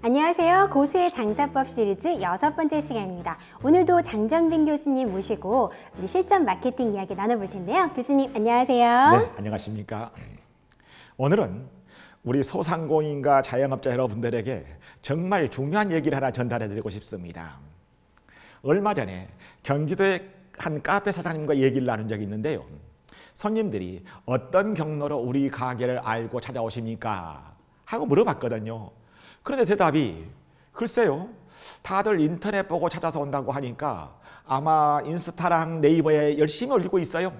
안녕하세요. 고수의 장사법 시리즈 6번째 시간입니다. 오늘도 장정빈 교수님 모시고 우리 실전 마케팅 이야기 나눠볼 텐데요. 교수님 안녕하세요. 네, 안녕하십니까. 오늘은 우리 소상공인과 자영업자 여러분들에게 정말 중요한 얘기를 하나 전달해 드리고 싶습니다. 얼마 전에 경기도의 한 카페 사장님과 얘기를 나눈 적이 있는데요. 손님들이 어떤 경로로 우리 가게를 알고 찾아오십니까? 하고 물어봤거든요. 그런데 대답이 글쎄요, 다들 인터넷 보고 찾아서 온다고 하니까 아마 인스타랑 네이버에 열심히 올리고 있어요.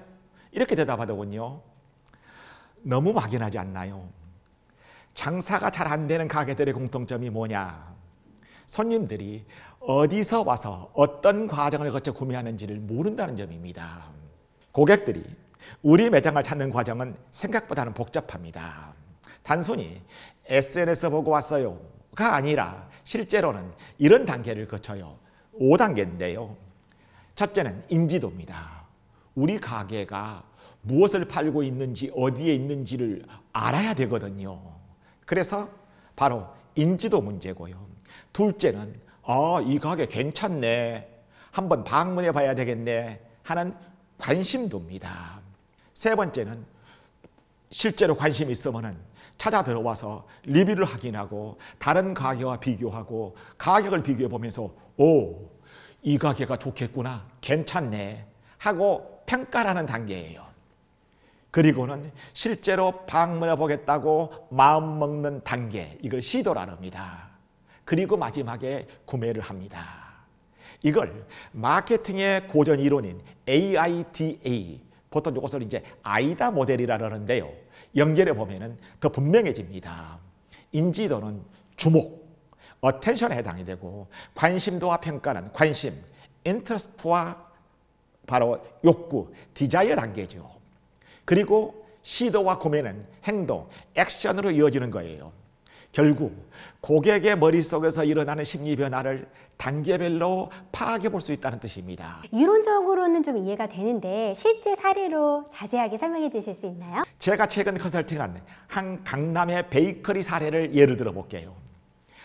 이렇게 대답하더군요. 너무 막연하지 않나요? 장사가 잘 안 되는 가게들의 공통점이 뭐냐? 손님들이 어디서 와서 어떤 과정을 거쳐 구매하는지를 모른다는 점입니다. 고객들이 우리 매장을 찾는 과정은 생각보다는 복잡합니다. 단순히 SNS 보고 왔어요가 아니라 실제로는 이런 단계를 거쳐요. 5단계인데요. 첫째는 인지도입니다. 우리 가게가 무엇을 팔고 있는지 어디에 있는지를 알아야 되거든요. 그래서 바로 인지도 문제고요. 둘째는 이 가게 괜찮네, 한번 방문해 봐야 되겠네 하는 관심도입니다. 세 번째는 실제로 관심이 있으면 찾아 들어와서 리뷰를 확인하고 다른 가게와 비교하고 가격을 비교해 보면서 이 가게가 좋겠구나, 괜찮네 하고 평가하는 단계예요. 그리고는 실제로 방문해 보겠다고 마음먹는 단계, 이걸 시도를 합니다. 그리고 마지막에 구매를 합니다. 이걸 마케팅의 고전 이론인 AIDA, 보통 이것을 이제 아이다 모델이라 그러는데요. 연결해 보면은 더 분명해집니다. 인지도는 주목, 어텐션에 해당이 되고, 관심도와 평가는 관심, 인터스트와 바로 욕구, 디자이어 단계죠. 그리고 시도와 구매는 행동, 액션으로 이어지는 거예요. 결국 고객의 머릿속에서 일어나는 심리 변화를 단계별로 파악해 볼 수 있다는 뜻입니다. 이론적으로는 좀 이해가 되는데 실제 사례로 자세하게 설명해 주실 수 있나요? 제가 최근 컨설팅한 한 강남의 베이커리 사례를 예를 들어 볼게요.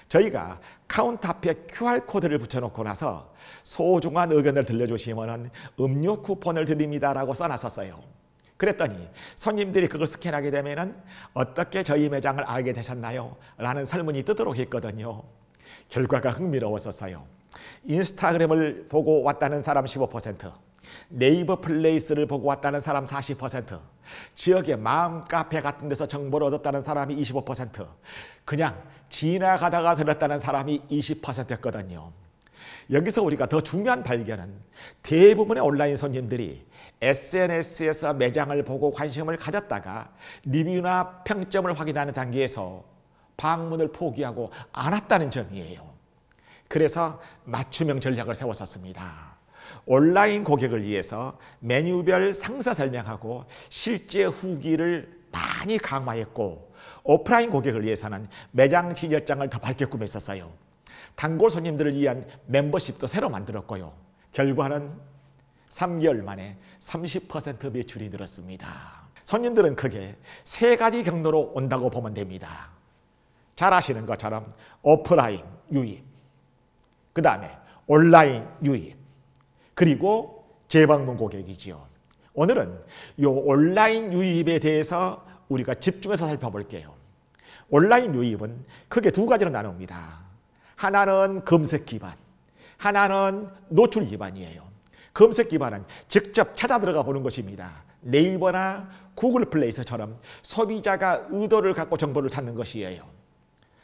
저희가 카운터 앞에 QR코드를 붙여놓고 나서 소중한 의견을 들려주시면 음료 쿠폰을 드립니다라고 써놨었어요. 그랬더니 손님들이 그걸 스캔하게 되면은 어떻게 저희 매장을 알게 되셨나요? 라는 설문이 뜨도록 했거든요. 결과가 흥미로웠었어요. 인스타그램을 보고 왔다는 사람 15%, 네이버 플레이스를 보고 왔다는 사람 40%, 지역의 마음카페 같은 데서 정보를 얻었다는 사람이 25%, 그냥 지나가다가 들었다는 사람이 20%였거든요. 여기서 우리가 더 중요한 발견은 대부분의 온라인 손님들이 SNS에서 매장을 보고 관심을 가졌다가 리뷰나 평점을 확인하는 단계에서 방문을 포기하고 안 왔다는 점이에요. 그래서 맞춤형 전략을 세웠었습니다. 온라인 고객을 위해서 메뉴별 상세 설명하고 실제 후기를 많이 강화했고, 오프라인 고객을 위해서는 매장 진열장을 더 밝게 꾸몄었어요. 단골 손님들을 위한 멤버십도 새로 만들었고요. 결과는 3개월 만에 30% 매출이 늘었습니다. 손님들은 크게 3가지 경로로 온다고 보면 됩니다. 잘 아시는 것처럼 오프라인 유입, 그 다음에 온라인 유입, 그리고 재방문 고객이지요. 오늘은 이 온라인 유입에 대해서 우리가 집중해서 살펴볼게요. 온라인 유입은 크게 2가지로 나눕니다. 하나는 검색 기반, 하나는 노출 기반이에요. 검색 기반은 직접 찾아 들어가 보는 것입니다. 네이버나 구글 플레이스처럼 소비자가 의도를 갖고 정보를 찾는 것이에요.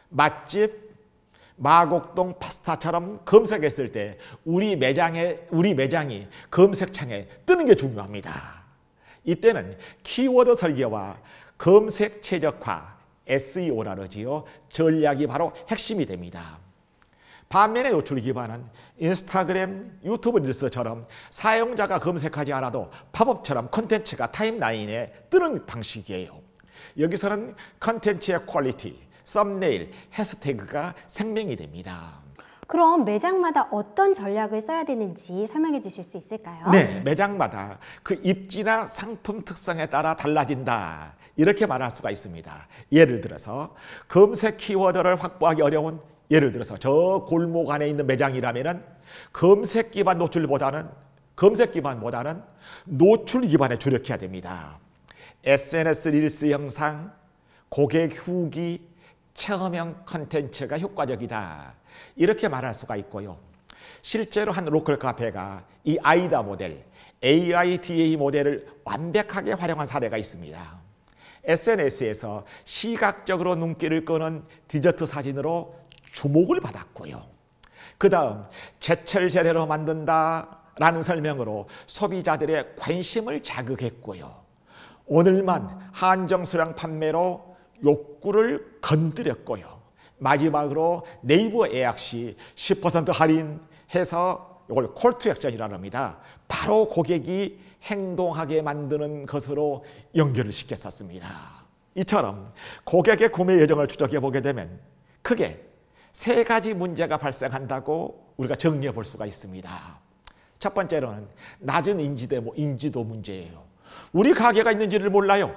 맛집, 마곡동 파스타처럼 검색했을 때 우리 매장이 검색창에 뜨는 게 중요합니다. 이때는 키워드 설계와 검색 최적화, SEO라 그러지요. 전략이 바로 핵심이 됩니다. 반면에 노출 기반은 인스타그램, 유튜브 릴스처럼 사용자가 검색하지 않아도 팝업처럼 콘텐츠가 타임라인에 뜨는 방식이에요. 여기서는 콘텐츠의 퀄리티, 썸네일, 해시태그가 생명이 됩니다. 그럼 매장마다 어떤 전략을 써야 되는지 설명해 주실 수 있을까요? 네, 매장마다 그 입지나 상품 특성에 따라 달라진다. 이렇게 말할 수가 있습니다. 예를 들어서 검색 키워드를 확보하기 어려운, 예를 들어서 저 골목 안에 있는 매장이라면은 검색 기반 노출보다는 노출 기반에 주력해야 됩니다. SNS 릴스 영상, 고객 후기, 체험형 컨텐츠가 효과적이다. 이렇게 말할 수가 있고요. 실제로 한 로컬 카페가 이 아이다 모델, AIDA 모델을 완벽하게 활용한 사례가 있습니다. SNS에서 시각적으로 눈길을 끄는 디저트 사진으로 주목을 받았고요. 그 다음 제철 재래로 만든다라는 설명으로 소비자들의 관심을 자극했고요. 오늘만 한정 수량 판매로 욕구를 건드렸고요. 마지막으로 네이버 예약 시 10% 할인해서 이걸 콜투 액션이라고 합니다. 바로 고객이 행동하게 만드는 것으로 연결을 시켰었습니다. 이처럼 고객의 구매 여정을 추적해 보게 되면 크게 세 가지 문제가 발생한다고 우리가 정리해 볼 수가 있습니다. 첫 번째로는 낮은 인지도 문제예요. 우리 가게가 있는지를 몰라요.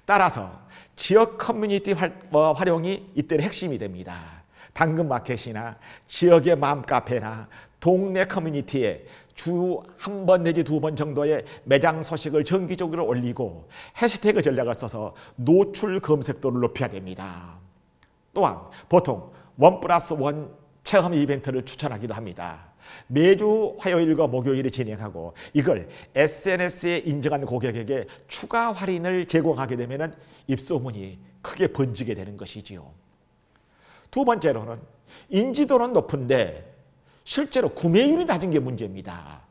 따라서 지역 커뮤니티 활용이 이때는 핵심이 됩니다. 당근마켓이나 지역의 맘카페나 동네 커뮤니티에 주 한 번 내지 두 번 정도의 매장 소식을 정기적으로 올리고 해시태그 전략을 써서 노출 검색도를 높여야 됩니다. 또한 보통 1+1 체험 이벤트를 추천하기도 합니다. 매주 화요일과 목요일에 진행하고 이걸 SNS에 인정한 고객에게 추가 할인을 제공하게 되면 입소문이 크게 번지게 되는 것이지요. 두 번째로는 인지도는 높은데 실제로 구매율이 낮은 게 문제입니다.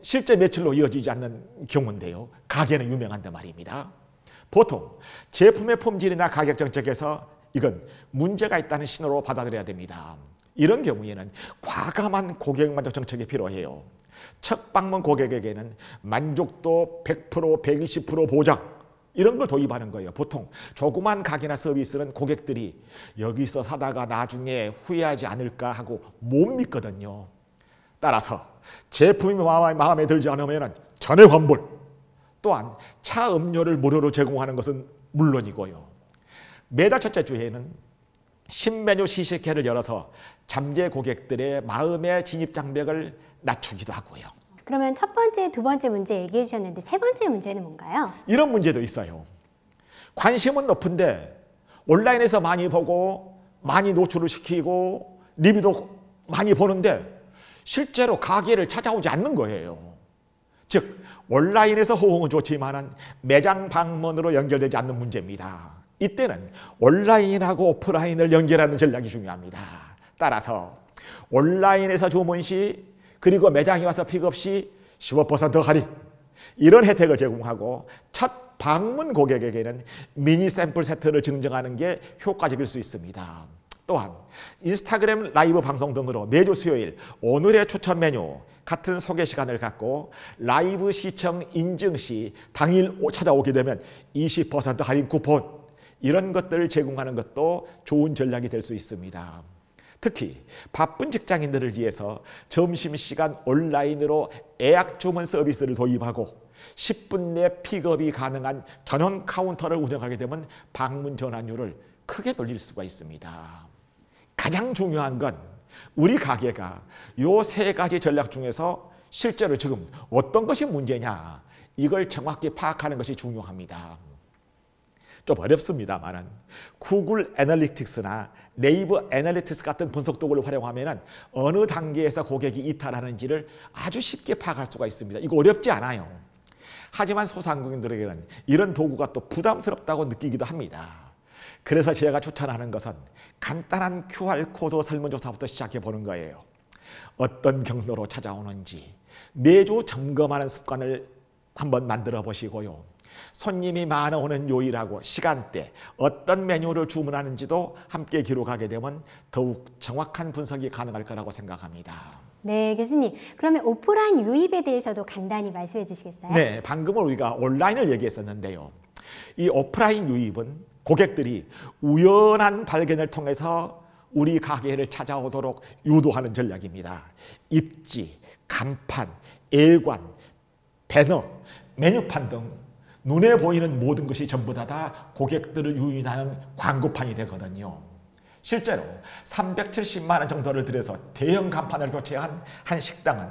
실제 매출로 이어지지 않는 경우인데요. 가게는 유명한데 말입니다. 보통 제품의 품질이나 가격 정책에서 이건 문제가 있다는 신호로 받아들여야 됩니다. 이런 경우에는 과감한 고객 만족 정책이 필요해요. 첫 방문 고객에게는 만족도 100%, 120% 보장 이런 걸 도입하는 거예요. 보통 조그만 가게나 서비스는 고객들이 여기서 사다가 나중에 후회하지 않을까 하고 못 믿거든요. 따라서 제품이 마음에 들지 않으면 전액 환불, 또한 차 음료를 무료로 제공하는 것은 물론이고요. 매달 첫째 주에는 신메뉴 시식회를 열어서 잠재 고객들의 마음의 진입 장벽을 낮추기도 하고요. 그러면 첫 번째, 두 번째 문제 얘기해 주셨는데 세 번째 문제는 뭔가요? 이런 문제도 있어요. 관심은 높은데 온라인에서 많이 보고 많이 노출을 시키고 리뷰도 많이 보는데 실제로 가게를 찾아오지 않는 거예요. 즉 온라인에서 호응은 좋지만 매장 방문으로 연결되지 않는 문제입니다. 이때는 온라인하고 오프라인을 연결하는 전략이 중요합니다. 따라서 온라인에서 주문 시 그리고 매장에 와서 픽업 시 15% 할인 이런 혜택을 제공하고 첫 방문 고객에게는 미니 샘플 세트를 증정하는 게 효과적일 수 있습니다. 또한 인스타그램 라이브 방송 등으로 매주 수요일 오늘의 추천 메뉴 같은 소개 시간을 갖고 라이브 시청 인증 시 당일 찾아오게 되면 20% 할인 쿠폰 이런 것들을 제공하는 것도 좋은 전략이 될 수 있습니다. 특히 바쁜 직장인들을 위해서 점심시간 온라인으로 예약 주문 서비스를 도입하고 10분 내 픽업이 가능한 전용 카운터를 운영하게 되면 방문 전환율을 크게 늘릴 수가 있습니다. 가장 중요한 건 우리 가게가 이 세 가지 전략 중에서 실제로 지금 어떤 것이 문제냐 이걸 정확히 파악하는 것이 중요합니다. 좀 어렵습니다만 구글 애널리틱스나 네이버 애널리틱스 같은 분석 도구를 활용하면 어느 단계에서 고객이 이탈하는지를 아주 쉽게 파악할 수가 있습니다. 이거 어렵지 않아요. 하지만 소상공인들에게는 이런 도구가 또 부담스럽다고 느끼기도 합니다. 그래서 제가 추천하는 것은 간단한 QR코드 설문조사부터 시작해 보는 거예요. 어떤 경로로 찾아오는지 매주 점검하는 습관을 한번 만들어 보시고요. 손님이 많아 오는 요일하고 시간대, 어떤 메뉴를 주문하는지도 함께 기록하게 되면 더욱 정확한 분석이 가능할 거라고 생각합니다. 네, 교수님. 그러면 오프라인 유입에 대해서도 간단히 말씀해 주시겠어요? 네, 방금은 우리가 온라인을 얘기했었는데요. 이 오프라인 유입은 고객들이 우연한 발견을 통해서 우리 가게를 찾아오도록 유도하는 전략입니다. 입지, 간판, 애관, 배너, 메뉴판 등 눈에 보이는 모든 것이 전부 다 고객들을 유인하는 광고판이 되거든요. 실제로 370만 원 정도를 들여서 대형 간판을 교체한 한 식당은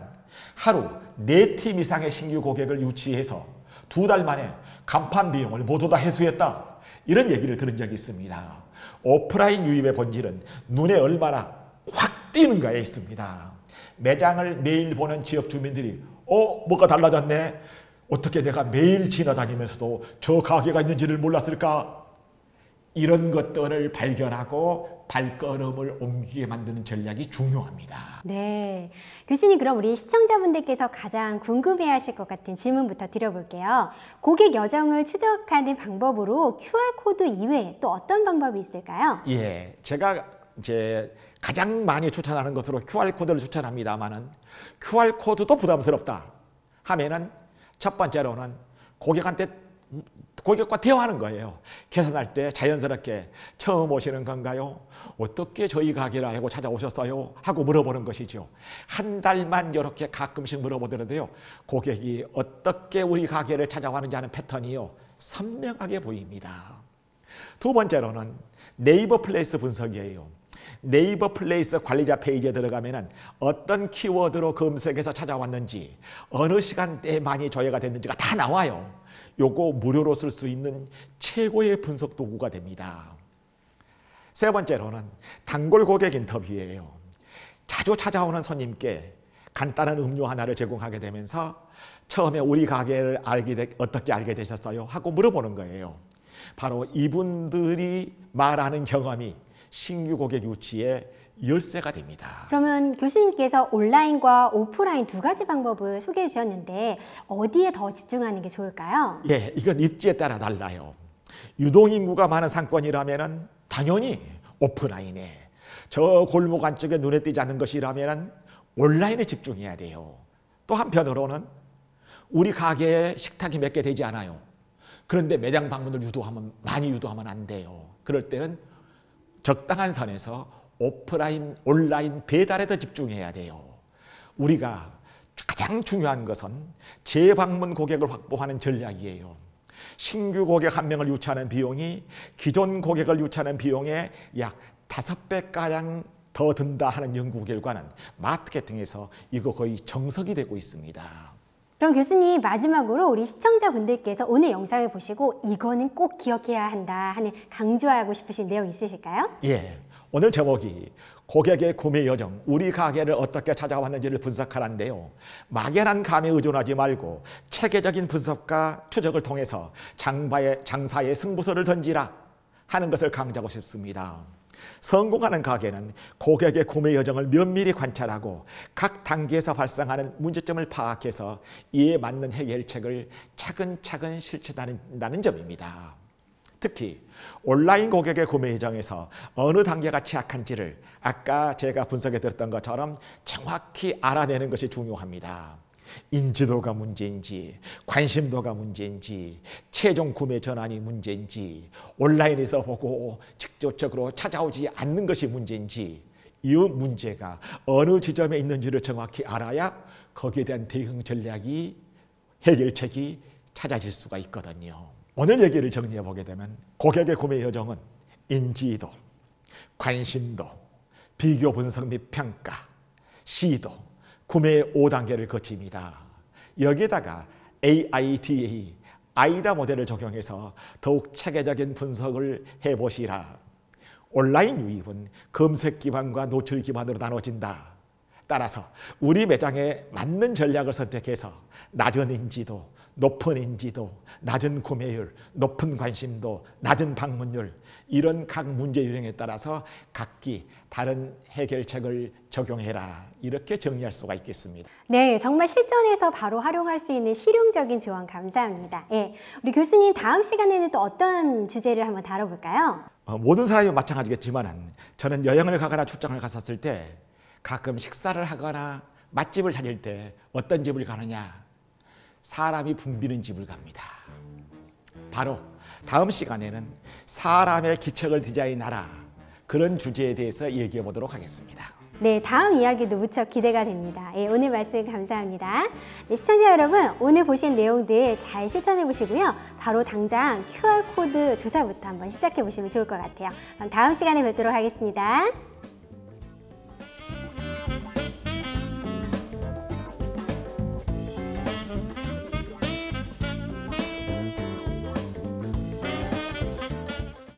하루 4팀 이상의 신규 고객을 유치해서 2달 만에 간판 비용을 모두 다 회수했다. 이런 얘기를 들은 적이 있습니다. 오프라인 유입의 본질은 눈에 얼마나 확 띄는가에 있습니다. 매장을 매일 보는 지역 주민들이 뭐가 달라졌네? 어떻게 내가 매일 지나다니면서도 저 가게가 있는지를 몰랐을까? 이런 것들을 발견하고 발걸음을 옮기게 만드는 전략이 중요합니다. 네, 교수님 그럼 우리 시청자분들께서 가장 궁금해하실 것 같은 질문부터 드려볼게요. 고객 여정을 추적하는 방법으로 QR코드 이외에 또 어떤 방법이 있을까요? 예, 제가 이제 가장 많이 추천하는 것으로 QR코드를 추천합니다만은 QR코드도 부담스럽다 하면은 첫 번째로는 고객과 대화하는 거예요. 계산할 때 자연스럽게 처음 오시는 건가요? 어떻게 저희 가게를 알고 찾아오셨어요? 하고 물어보는 것이죠. 한 달만 이렇게 가끔씩 물어보더라도요. 고객이 어떻게 우리 가게를 찾아왔는지 하는 패턴이요. 선명하게 보입니다. 두 번째로는 네이버 플레이스 분석이에요. 네이버 플레이스 관리자 페이지에 들어가면은 어떤 키워드로 검색해서 찾아왔는지 어느 시간대에 많이 조회가 됐는지가 다 나와요. 요거 무료로 쓸 수 있는 최고의 분석 도구가 됩니다. 세 번째로는 단골 고객 인터뷰예요. 자주 찾아오는 손님께 간단한 음료 하나를 제공하게 되면서 처음에 우리 가게를 어떻게 알게 되셨어요? 하고 물어보는 거예요. 바로 이분들이 말하는 경험이 신규 고객 유치의 열쇠가 됩니다. 그러면 교수님께서 온라인과 오프라인 두 가지 방법을 소개해 주셨는데 어디에 더 집중하는 게 좋을까요? 예, 이건 입지에 따라 달라요. 유동인구가 많은 상권이라면 당연히 오프라인에, 저 골목 안쪽에 눈에 띄지 않는 것이라면 온라인에 집중해야 돼요. 또 한편으로는 우리 가게에 식탁이 몇 개 되지 않아요. 그런데 매장 방문을 많이 유도하면 안 돼요. 그럴 때는 적당한 선에서 오프라인, 온라인 배달에 더 집중해야 돼요. 우리가 가장 중요한 것은 재방문 고객을 확보하는 전략이에요. 신규 고객 한 명을 유치하는 비용이 기존 고객을 유치하는 비용의 약 5배가량 더 든다 하는 연구 결과는 마케팅에서 이거 거의 정석이 되고 있습니다. 그럼 교수님 마지막으로 우리 시청자분들께서 오늘 영상을 보시고 이거는 꼭 기억해야 한다 하는 강조하고 싶으신 내용 있으실까요? 예, 오늘 제목이 고객의 구매 여정, 우리 가게를 어떻게 찾아왔는지를 분석하라는데요. 막연한 감에 의존하지 말고 체계적인 분석과 추적을 통해서 장사의 승부수를 던지라 하는 것을 강조하고 싶습니다. 성공하는 가게는 고객의 구매 여정을 면밀히 관찰하고 각 단계에서 발생하는 문제점을 파악해서 이에 맞는 해결책을 차근차근 실천한다는 점입니다. 특히 온라인 고객의 구매 여정에서 어느 단계가 취약한지를 아까 제가 분석해 드렸던 것처럼 정확히 알아내는 것이 중요합니다. 인지도가 문제인지, 관심도가 문제인지, 최종 구매 전환이 문제인지, 온라인에서 보고 직접적으로 찾아오지 않는 것이 문제인지, 이 문제가 어느 지점에 있는지를 정확히 알아야 거기에 대한 대응 전략이, 해결책이 찾아질 수가 있거든요. 오늘 얘기를 정리해 보게 되면 고객의 구매 여정은 인지도, 관심도, 비교 분석 및 평가, 시도, 구매의 5단계를 거칩니다. 여기에다가 AIDA, 아이다 모델을 적용해서 더욱 체계적인 분석을 해보시라. 온라인 유입은 검색 기반과 노출 기반으로 나눠진다. 따라서 우리 매장에 맞는 전략을 선택해서 낮은 인지도, 높은 인지도, 낮은 구매율, 높은 관심도, 낮은 방문율, 이런 각 문제 유형에 따라서 각기 다른 해결책을 적용해라. 이렇게 정리할 수가 있겠습니다. 네, 정말 실전에서 바로 활용할 수 있는 실용적인 조언 감사합니다. 예, 우리 교수님 다음 시간에는 또 어떤 주제를 한번 다뤄볼까요? 모든 사람이 마찬가지겠지만 저는 여행을 가거나 출장을 갔었을 때 가끔 식사를 하거나 맛집을 찾을 때 어떤 집을 가느냐? 사람이 붐비는 집을 갑니다. 바로 다음 시간에는 사람의 기척을 디자인하라. 그런 주제에 대해서 얘기해 보도록 하겠습니다. 네, 다음 이야기도 무척 기대가 됩니다. 예, 오늘 말씀 감사합니다. 네, 시청자 여러분, 오늘 보신 내용들 잘 실천해 보시고요. 바로 당장 QR코드 조사부터 한번 시작해 보시면 좋을 것 같아요. 그럼 다음 시간에 뵙도록 하겠습니다.